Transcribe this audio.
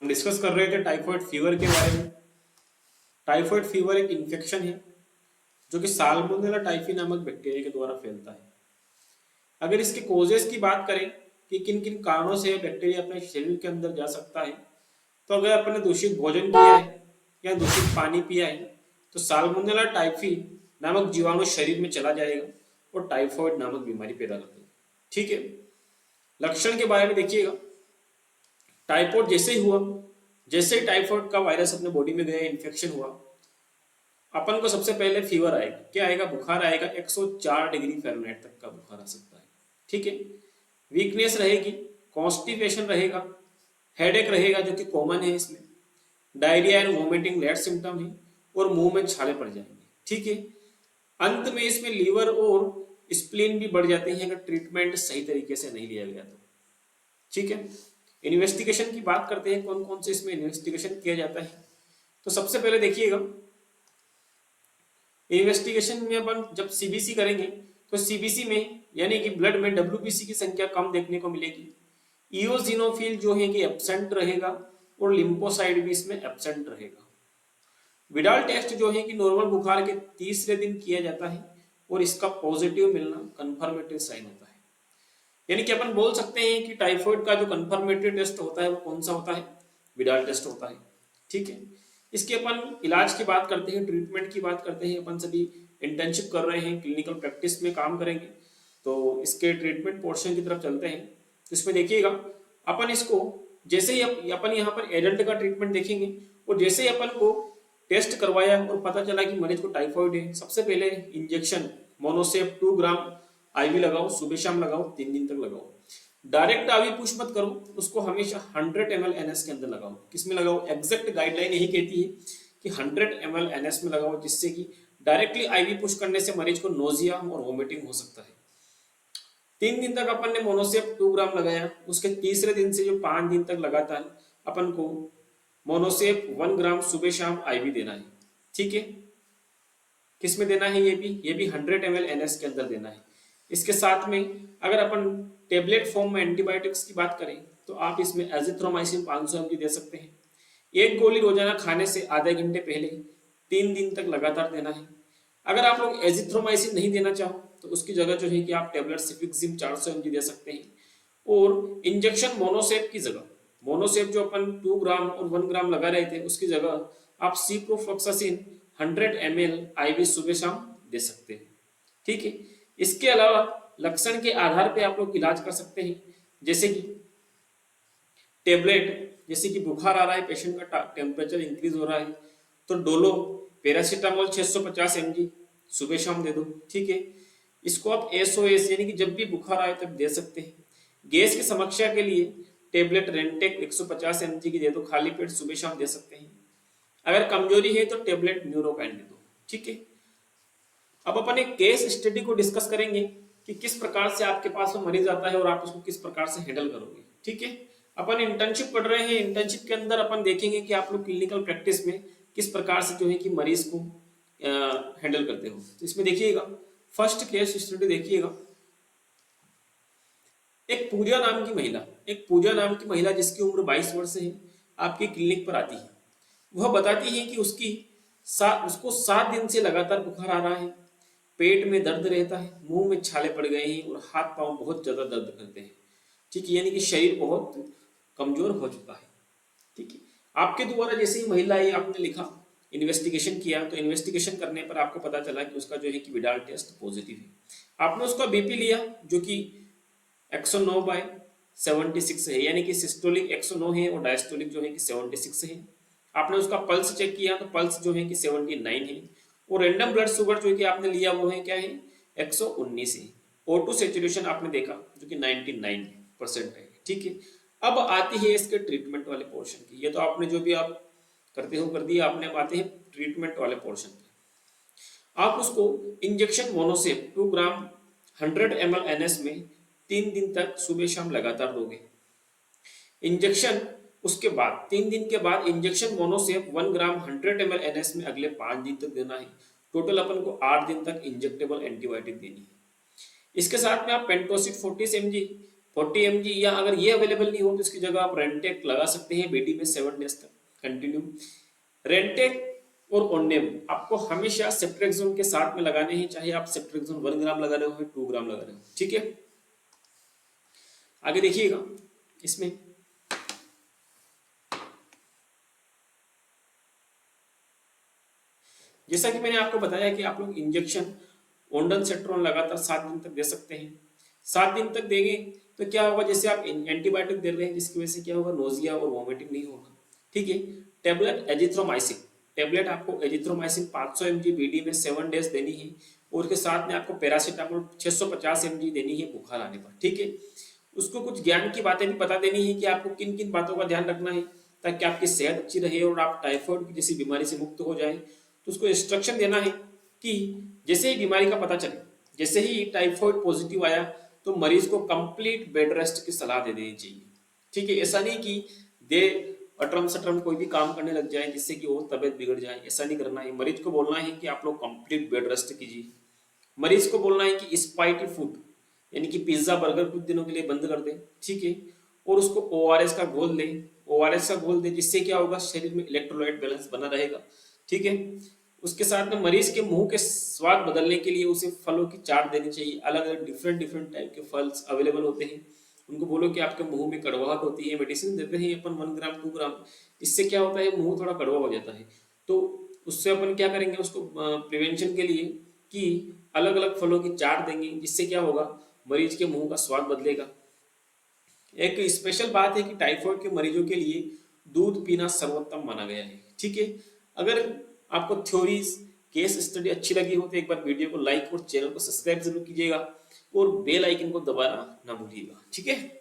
हम डिस्कस कर रहे थे टाइफाइड फीवर के बारे में। टाइफाइड फीवर एक इन्फेक्शन है जो कि साल्मोनेला टाइफी नामक बैक्टीरिया के द्वारा फैलता है। अगर इसके कोजेस की बात करें कि किन किन कारणों से बैक्टीरिया अपने शरीर के अंदर जा सकता है, तो अगर आपने दूषित भोजन किया है या दूषित पानी पिया है तो साल्मोनेला टाइफी नामक जीवाणु शरीर में चला जाएगा और टाइफाइड नामक बीमारी पैदा कर देगा। ठीक है, लक्षण के बारे में देखिएगा। टाइफाइड जैसे ही टाइफाइड का वायरस अपने बॉडी में गया, इन्फेक्शन हुआ, अपन को सबसे पहले फीवर आएगा। क्या आएगा? बुखार आएगा। 104 डिग्री फ़ारेनहाइट तक का बुखार आ सकता है। ठीक है, वीकनेस रहेगी, कॉन्स्टिपेशन रहेगा, हेडेक रहेगा जो कि कॉमन है इसमें, diarrhoea and vomiting late symptom है और मुंह में छाले पड़ जाएंगे। ठीक है, अंत में इसमें लीवर और स्प्लीन भी बढ़ जाते हैं अगर ट्रीटमेंट सही तरीके से नहीं लिया गया तो। ठीक है, इन्वेस्टिगेशन की बात करते हैं, कौन कौन से इसमें इन्वेस्टिगेशन किया जाता है। तो सबसे पहले देखिएगा, इन्वेस्टिगेशन में अपन जब सीबीसी करेंगे तो सीबीसी में यानी कि ब्लड में डब्ल्यूबीसी की संख्या कम देखने को मिलेगी। इओसिनोफिल जो है कि एब्सेंट रहेगा और लिम्फोसाइट भी इसमें एब्सेंट रहेगा। विडाल टेस्ट जो है कि नॉर्मल बुखार के तीसरे दिन किया जाता है और इसका पॉजिटिव मिलना कंफर्मेटरी साइन होता है। यानी कि अपन बोल सकते हैं कि टाइफाइड का जो कंफर्मेटरी टेस्ट होता है वो कौन सा होता है? विडाल टेस्ट होता है। ठीक है, इसके अपन इलाज की बात करते हैं, ट्रीटमेंट की बात करते हैं। अपन सभी इंटर्नशिप कर रहे हैं, क्लिनिकल प्रैक्टिस में काम करेंगे, तो इसके ट्रीटमेंट पोर्शन की तरफ चलते हैं। तो इसमें देखिएगा, अपन इसको जैसे ही अपन यहाँ पर एडल्ट का ट्रीटमेंट देखेंगे और जैसे ही अपन को टेस्ट करवाया और पता चला कि मरीज को टाइफाइड है, सबसे पहले इंजेक्शन मोनोसेप 2 ग्राम आईवी लगाओ, सुबह शाम लगाओ, 3 दिन तक लगाओ। डायरेक्ट आईवी पुश मत करो, उसको हमेशा 100 ml एनएस के अंदर लगाओ। किसमें लगाओ? एग्जैक्ट गाइडलाइन यही कहती है कि 100 ml एनएस में लगाओ, जिससे कि डायरेक्टली आईवी पुश करने से मरीज को नोजिया और वोमिटिंग हो सकता है। 3 दिन तक अपन ने मोनोसेप 2 ग्राम लगाया, उसके तीसरे दिन से जो 5 दिन तक लगातार अपन को मोनोसेप 1 ग्राम सुबह शाम आईवी देना है। ठीक है, किसमें देना है? ये भी 100 ml एनएस के अंदर देना है। इसके साथ में अगर अपन टेबलेट फॉर्म में एंटीबायोटिक्स की बात करें तो आप इसमें एजिथ्रोमाइसिन 500 mg दे सकते हैं। एक गोली रोजाना खाने से आधे घंटे पहले 3 दिन तक लगातार देना है। अगर आप लोग एजिथ्रोमाइसिन नहीं देना चाहो तो उसकी जगह जो है कि आप टेबलेट सिफिक्सिम 400 mg दे सकते हैं। और इंजेक्शन मोनोसेप की जगह, मोनोसेप जो अपन 2 ग्राम और 1 ग्राम लगा रहे थे उसकी जगह आप सिप्रोफ्लॉक्सासिन 100 ml आईवी सुबह शाम दे सकते हैं। ठीक है, इसके अलावा लक्षण के आधार पे आप लोग इलाज कर सकते हैं। जैसे कि टेबलेट, जैसे कि बुखार आ रहा है, पेशेंट का टेम्परेचर इंक्रीज हो रहा है, तो डोलो पैरासीटामोल 650 mg सुबह शाम दे दो। ठीक है, इसको आप एसओएस यानी कि जब भी बुखार आए तब दे सकते हैं। गैस की समस्या के लिए टेबलेट रेंटेक 150 mg की दे दो, खाली पेट सुबह शाम दे सकते हैं। अगर कमजोरी है तो टेबलेट न्यूरोकाइन दे दो। ठीक है, अब अपन एक केस स्टडी को डिस्कस करेंगे कि किस प्रकार से आपके पास वो मरीज आता है और आप उसको किस प्रकार से हैंडल करोगे। ठीक है, अपन इंटर्नशिप पढ़ रहे हैं, इंटर्नशिप के अंदर अपन देखेंगे कि आप लोग क्लिनिकल प्रैक्टिस में किस प्रकार से जो है कि मरीज को हैंडल करते हो। तो इसमें देखिएगा, फर्स्ट केस स्टडी देखिएगा। एक पूजा नाम की महिला जिसकी उम्र 22 वर्ष है, आपकी क्लिनिक पर आती है। वह बताती है कि उसको 7 दिन से लगातार बुखार आ रहा है, पेट में दर्द रहता है, मुंह में छाले पड़ गए हैं और हाथ पांव बहुत ज्यादा दर्द करते हैं। ठीक है, यानी कि शरीर बहुत कमजोर हो चुका है। ठीक है, आपके द्वारा जैसे ही महिला आई, आपने लिखा, इन्वेस्टिगेशन किया, तो इन्वेस्टिगेशन करने पर आपको पता चला कि उसका जो है कि विडाल टेस्ट पॉजिटिव है। आपने उसका बीपी लिया जो कि 109/76 है, यानी कि सिस्टोलिक 109 है और डायस्टोलिक जो है कि 76 है। आपने उसका पल्स चेक किया तो पल्स जो है कि 79 है और रैंडम ब्लड शुगर जो कि आपने लिया वो है क्या है? 119 है। O2 सेचुरेशन आपने देखा जो कि 99% है। ठीक है, अब आती है इसके ट्रीटमेंट वाले पोर्शन की। ये तो आपने जो भी आप करते हो कर दिया आपने। अब आते हैं ट्रीटमेंट वाले पोर्शन पे। आप उसको इंजेक्शन मोनोसेप 2 ग्राम 100 ml एनएस में 3 दिन तक सुबह शाम लगातार दोगे। इंजेक्शन उसके बाद 3 दिन के बाद इंजेक्शन मोनोसेप 1 ग्राम 100 ml एनएस में अगले 5 दिन तक देना है। टोटल अपन को 8 दिन तक इंजेक्टेबल एंटीबायोटिक देनी है। इसके साथ में आप पेंटोसिट 40 mg 40 mg, या अगर ये अवेलेबल नहीं हो तो इसकी जगह आप रेंटेक लगा सकते हैं बीडी में 7 डेज तक कंटिन्यू। रेंटेक और ओंडेम आपको हमेशा सेफ्ट्रेक्सोन के साथ में लगाने हैं, चाहे आप सेफ्ट्रेक्सोन 1 ग्राम लगा रहे हो या 2 ग्राम लगा रहे हो, ठीक है। आगे देखिएगा इसमें जैसा कि मैंने आपको बताया कि आप लोग इंजेक्शन ओंडानसेट्रोन लगातार 7 दिन तक दे सकते हैं। 7 दिन तक देंगे तो क्या होगा, जैसे आप एंटीबायोटिक दे रहे हैं जिसकी वजह से क्या होगा, नोजिया और वोमिटिंग नहीं होगा, ठीक है। टेबलेट एजिथ्रोमाइसिन, टेबलेट आपको एजिथ्रोमाइसिन 500 mg बीडी में 7 डेज देनी है, और उसके साथ में आपको पैरासीटामोल 650 mg देनी है बुखार आने पर, ठीक है। उसको कुछ ज्ञान की बातें भी बता देनी है कि आपको किन किन बातों का ध्यान रखना है ताकि आपकी सेहत अच्छी रहे और आप टाइफाइड की जैसी बीमारी से मुक्त हो जाए। तो उसको इंस्ट्रक्शन देना है कि जैसे ही बीमारी का पता चले, जैसे ही टाइफाइड पॉजिटिव आया तो मरीज को कंप्लीट बेड रेस्ट की सलाह दे देनी चाहिए, ठीक है। ऐसा नहीं कि दे अटरम सटरम कोई भी काम करने लग जाए जिससे कि वो तबियत बिगड़ जाए, ऐसा नहीं करना है। मरीज को बोलना है कि आप लोग कंप्लीट बेड रेस्ट कीजिए। मरीज को बोलना है कि स्पाइटी फूड यानी कि पिज्जा बर्गर कुछ दिनों के लिए बंद कर दे, ठीक है। और उसको ओआरएस का घोल दे, ओआरएस का घोल दे, जिससे क्या होगा, शरीर में इलेक्ट्रोलाइट बैलेंस बना रहेगा, ठीक है। उसके साथ में मरीज के मुंह के स्वाद बदलने के लिए उसे फलों की चाट देनी चाहिए। अलग अलग डिफरेंट डिफरेंट टाइप के फल्स अवेलेबल होते हैं, उनको बोलो कि आपके मुंह में कड़वाहट होती है, मेडिसिन देते हैं अपन 1 ग्राम 2 ग्राम, इससे क्या होता है, मुंह थोड़ा कड़वा हो जाता है। तो उससे अपन क्या करेंगे, उसको प्रिवेंशन के लिए कि अलग अलग फलों की चाट देंगे, जिससे क्या होगा, मरीज के मुंह का स्वाद बदलेगा। एक स्पेशल बात है कि टाइफाइड के मरीजों के लिए दूध पीना सर्वोत्तम माना गया है, ठीक है। अगर आपको थ्योरीज केस स्टडी अच्छी लगी हो तो एक बार वीडियो को लाइक और चैनल को सब्सक्राइब जरूर कीजिएगा और बेल आइकन को दबाना ना भूलिएगा, ठीक है।